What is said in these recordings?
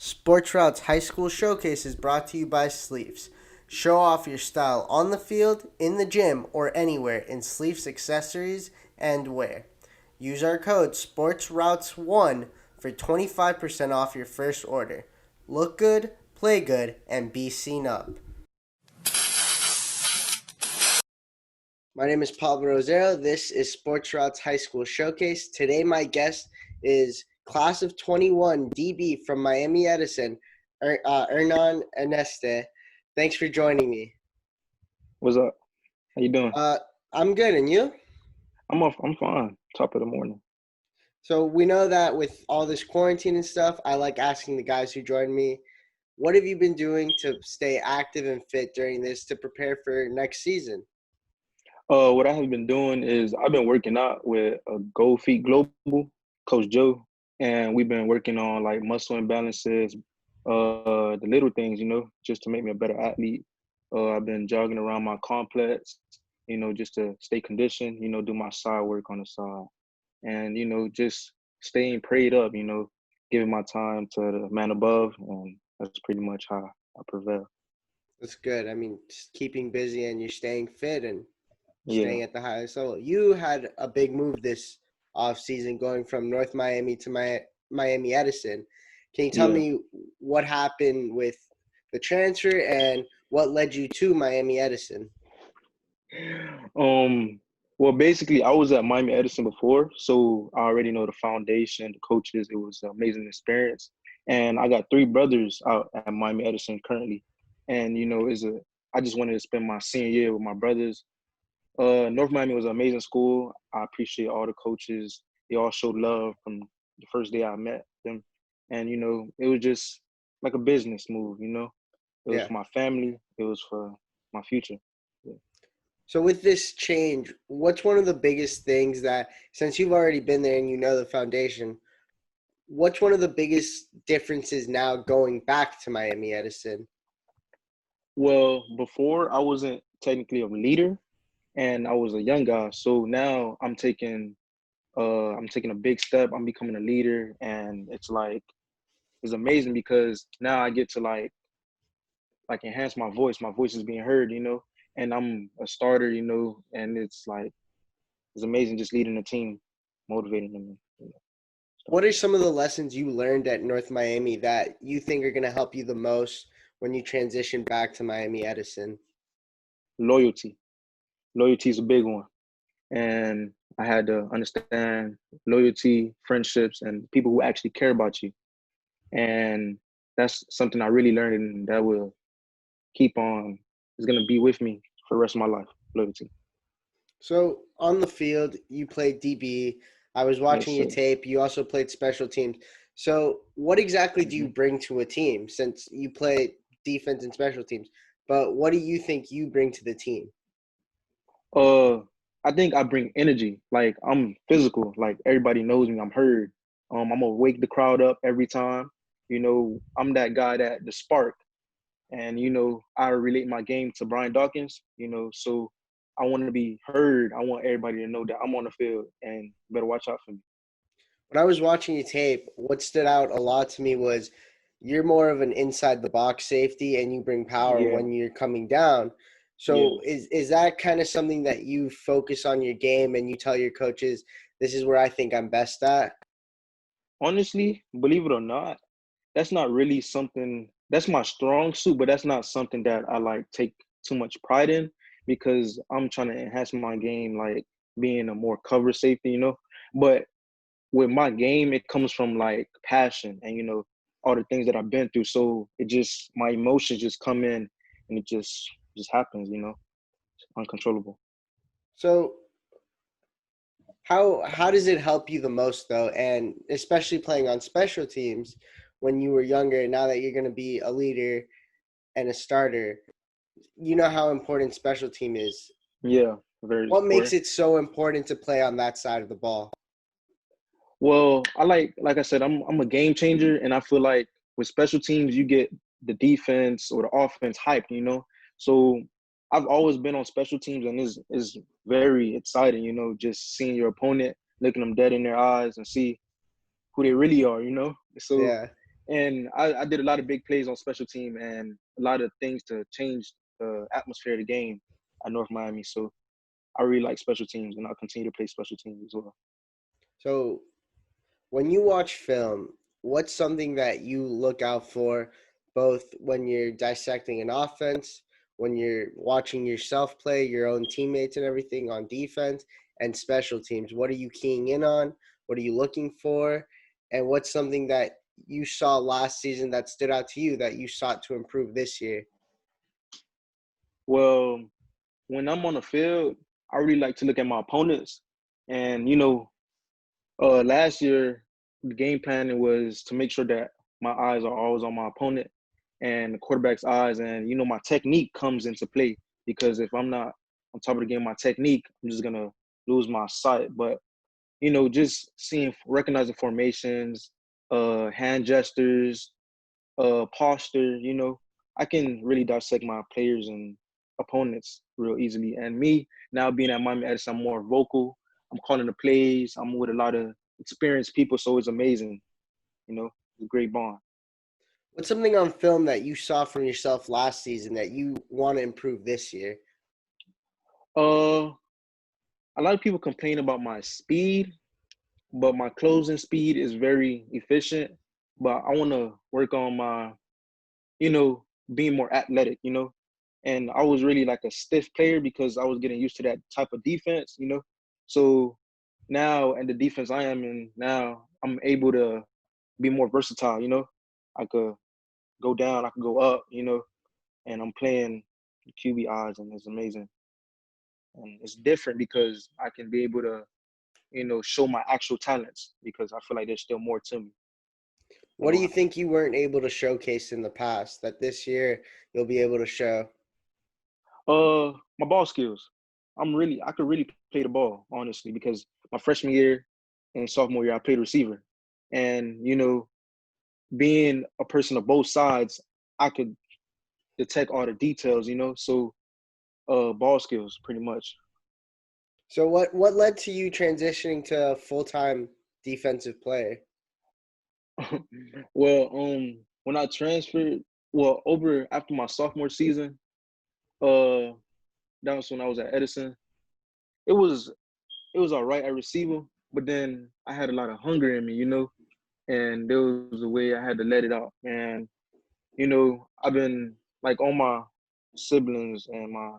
SportsRoutes High School Showcase is brought to you by Sleeves. Show off your style on the field, in the gym, or anywhere in Sleeves accessories and wear. Use our code SportsRoutes1 for 25% off your first order. Look good, play good, and be seen up. My name is Pablo Rosero. This is SportsRoutes High School Showcase. Today my guest is Class of 21 DB from Miami Edison, Hernon Eniste. Thanks for joining me. What's up? How you doing? I'm good, and you? I'm fine. Top of the morning. So we know that with all this quarantine and stuff, I like asking the guys who join me, what have you been doing to stay active and fit during this to prepare for next season? What I have been doing is I've been working out with a Gold Feet Global, Coach Joe, and we've been working on like muscle imbalances, the little things, just to make me a better athlete. I've been jogging around my complex, just to stay conditioned, do my side work on the side. And, just staying prayed up, giving my time to the man above, and that's pretty much how I prevail. That's good. I mean, just keeping busy and you're staying fit and Yeah. staying at the highest level. You had a big move this offseason going from North Miami to Miami Edison. Can you tell Yeah. me what happened with the transfer and what led you to Miami Edison? Well, basically, I was at Miami Edison before, so I already know the foundation, the coaches. It was an amazing experience, and I got three brothers out at Miami Edison currently, and I just wanted to spend my senior year with my brothers. North Miami was an amazing school. I appreciate all the coaches. They all showed love from the first day I met them, and it was just like a business move. It was Yeah. for my family. It was for my future. Yeah. So with this change, what's one of the biggest things that, since you've already been there and you know the foundation, what's one of the biggest differences now going back to Miami Edison? Well, before I wasn't technically a leader and I was a young guy. So now I'm taking a big step. I'm becoming a leader, and it's amazing because now I get to enhance my voice. My voice is being heard, and I'm a starter, and it's amazing just leading the team, motivating them. What are some of the lessons you learned at North Miami that you think are going to help you the most when you transition back to Miami Edison? Loyalty. Loyalty is a big one. And I had to understand loyalty, friendships, and people who actually care about you. And that's something I really learned, and that will keep on, is going to be with me for the rest of my life, loyalty. So on the field, you played DB. I was Yes, watching your sir. tape. You also played special teams. So what exactly do you hmm bring to a team since you play defense and special teams? But what do you think you bring to the team? Uh, I think I bring energy. Like, I'm physical. Like, everybody knows me. I'm heard. I'm gonna wake the crowd up every time. I'm that guy, that the spark. And I relate my game to Brian Dawkins. So I want to be heard. I want everybody to know that I'm on the field, and better watch out for me. When I was watching your tape, what stood out a lot to me was you're more of an inside the box safety and you bring power Yeah, when you're coming down. yeah. So is that kind of something that you focus on your game and you tell your coaches, this is where I think I'm best at? Honestly, believe it or not, that's not really something. That's my strong suit, but that's not something that I take too much pride in, because I'm trying to enhance my game, like being a more cover safety. But with my game, it comes from passion and all the things that I've been through. So it just, my emotions just come in, and it just happens. Uncontrollable. So how does it help you the most though? And especially playing on special teams when you were younger, and now that you're going to be a leader and a starter, you know how important special team is. Yeah, very What makes important. it so important to play on that side of the ball? Well, I like I said, I'm a game changer, and I feel like with special teams, you get the defense or the offense hyped. So I've always been on special teams, and it's very exciting. Just seeing your opponent, looking them dead in their eyes, and see who they really are. So Yeah. And I did a lot of big plays on special team and a lot of things to change the atmosphere of the game at North Miami. So I really like special teams, and I'll continue to play special teams as well. So, when you watch film, what's something that you look out for both when you're dissecting an offense, when you're watching yourself play, your own teammates and everything on defense, and special teams? What are you keying in on? What are you looking for? And what's something that you saw last season that stood out to you that you sought to improve this year? Well, when I'm on the field, I really like to look at my opponents. And, last year, the game planning was to make sure that my eyes are always on my opponent and the quarterback's eyes. And, my technique comes into play because if I'm not on top of the game, my technique, I'm just going to lose my sight. But, just recognizing formations, hand gestures, posture, I can really dissect my players and opponents real easily. And me now being at Miami Edison, I'm more vocal. I'm calling the plays. I'm with a lot of experienced people, so it's amazing. It's a great bond. What's something on film that you saw from yourself last season that you want to improve this year? Uh, a lot of people complain about my speed, but my closing speed is very efficient. But I want to work on my, you know, being more athletic. And I was really like a stiff player because I was getting used to that type of defense. So now, and the defense I am in now, I'm able to be more versatile. I could go down, I could go up, and I'm playing QB odds, and it's amazing. And it's different because I can be able to, show my actual talents because I feel like there's still more to me. What do you think you weren't able to showcase in the past that this year you'll be able to show? My ball skills. I could really play the ball, honestly, because my freshman year and sophomore year, I played receiver. And, being a person of both sides, I could detect all the details. So ball skills pretty much. So what led to you transitioning to a full-time defensive player? Well, when I transferred, well, over after my sophomore season, uh, that was when I was at Edison. It was all right at receiver, but then I had a lot of hunger in me, and there was a way I had to let it out. And I've been like all my siblings and my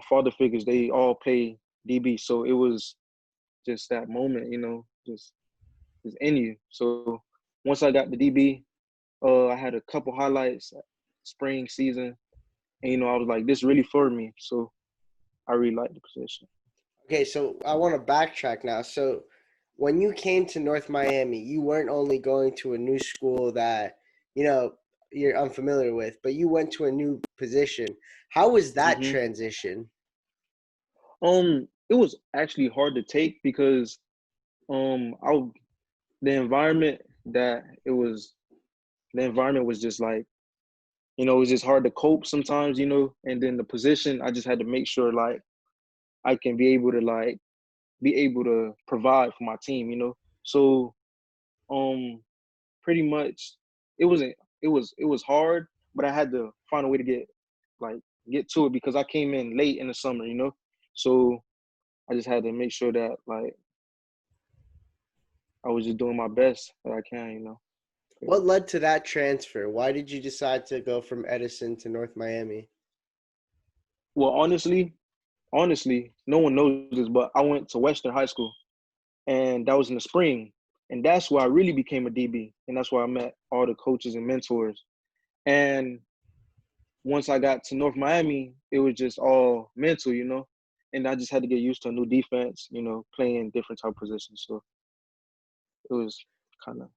father figures, they all play DB, so it was just that moment, just in you. So once I got the DB, I had a couple highlights spring season, and I was like, this really for me. So I really like the position. Okay, so I want to backtrack now. So when you came to North Miami, you weren't only going to a new school that, you know, you're unfamiliar with, but you went to a new position. How was that hmm transition? It was actually hard to take because I the environment that it was the environment was just like, it was just hard to cope sometimes. And then the position, I just had to make sure like I can be able to provide for my team. So um pretty much it wasn't it was hard, but I had to find a way to like get to it because I came in late in the summer. So I just had to make sure that like I was just doing my best that I can. What led to that transfer? Why did you decide to go from Edison to North Miami? Well, honestly, no one knows this, but I went to Western High School, and that was in the spring, and that's where I really became a DB, and that's where I met all the coaches and mentors. And once I got to North Miami, it was just all mental, and I just had to get used to a new defense, playing different type of positions. So it was kind of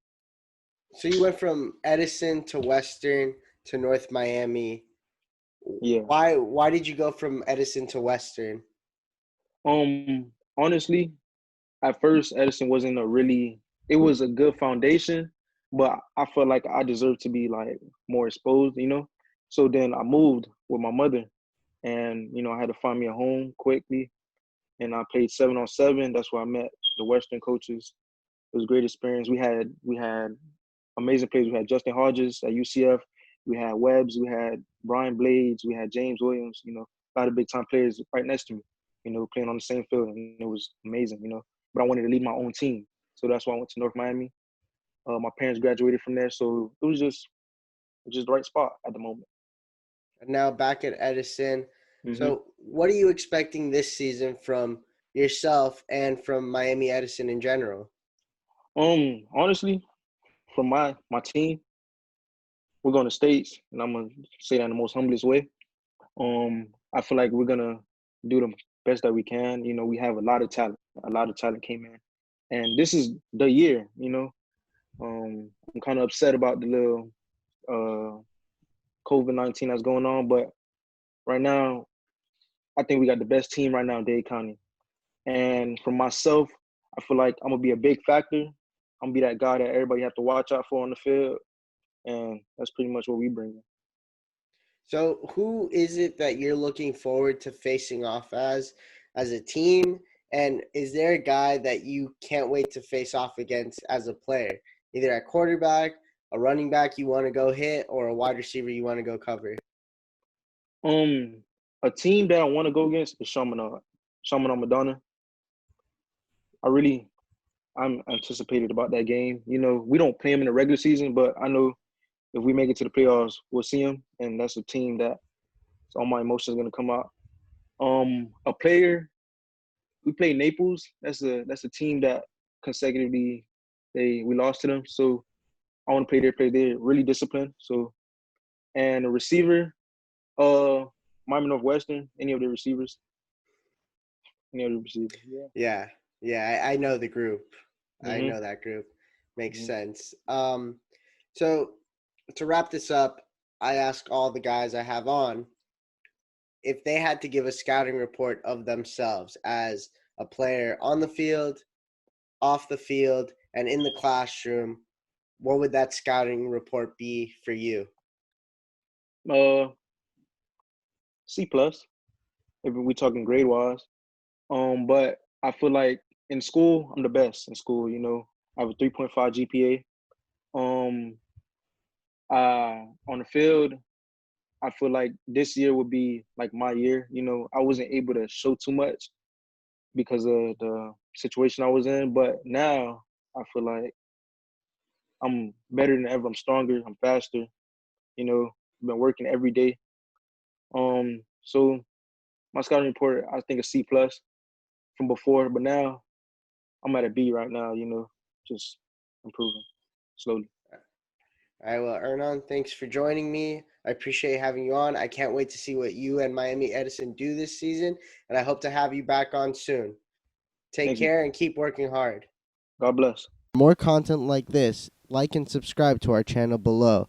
So you went from Edison to Western to North Miami. yeah. Why did you go from Edison to Western? Honestly, at first Edison wasn't a really. It was a good foundation, but I felt like I deserved to be like more exposed. So then I moved with my mother, and I had to find me a home quickly, and I played 7-on-7. That's where I met the Western coaches. It was a great experience. We had amazing players. We had Justin Hodges at UCF. We had Webbs. We had Brian Blades. We had James Williams. A lot of big time players right next to me. Playing on the same field, and it was amazing. But I wanted to lead my own team, so that's why I went to North Miami. My parents graduated from there, so it was just the right spot at the moment. And now back at Edison. Mm-hmm. So what are you expecting this season from yourself and from Miami Edison in general? Honestly, from my team, we're going to states, and I'm gonna say that in the most humblest way. I feel like we're gonna do the best that we can. We have a lot of talent. A lot of talent came in, and this is the year. I'm kind of upset about the little COVID-19 that's going on, but right now, I think we got the best team right now in Dade County. And for myself, I feel like I'm gonna be a big factor. I'm gonna be that guy that everybody have to watch out for on the field, and that's pretty much what we bring in. So who is it that you're looking forward to facing off as a team? And is there a guy that you can't wait to face off against as a player, either at quarterback, a running back you want to go hit, or a wide receiver you want to go cover? A team that I want to go against is Chaminade Madonna. I'm anticipated about that game. We don't play them in the regular season, but I know if we make it to the playoffs, we'll see them, and that's a team that all my emotions are gonna come out. A player, we play Naples. That's a team that consecutively we lost to them. So I want to play their play. They're really disciplined. So, and a receiver, Miami Northwestern. Any of the receivers. Yeah. Yeah. I know the group. Mm-hmm. I know that group. Makes sense. So to wrap this up, I ask all the guys I have on if they had to give a scouting report of themselves as a player on the field, off the field, and in the classroom, what would that scouting report be for you? C+, if we're talking grade wise. But I feel like in school, I'm the best in school. I have a 3.5 GPA. On the field, I feel like this year would be like my year. I wasn't able to show too much because of the situation I was in, but now I feel like I'm better than ever. I'm stronger. I'm faster. I've been working every day. So my scouting report, I think a C+ from before, but now I'm at a B right now. Just improving slowly. All right, well, Hernon, thanks for joining me. I appreciate having you on. I can't wait to see what you and Miami Edison do this season, and I hope to have you back on soon. Take care and keep working hard. God bless. For more content like this, like and subscribe to our channel below.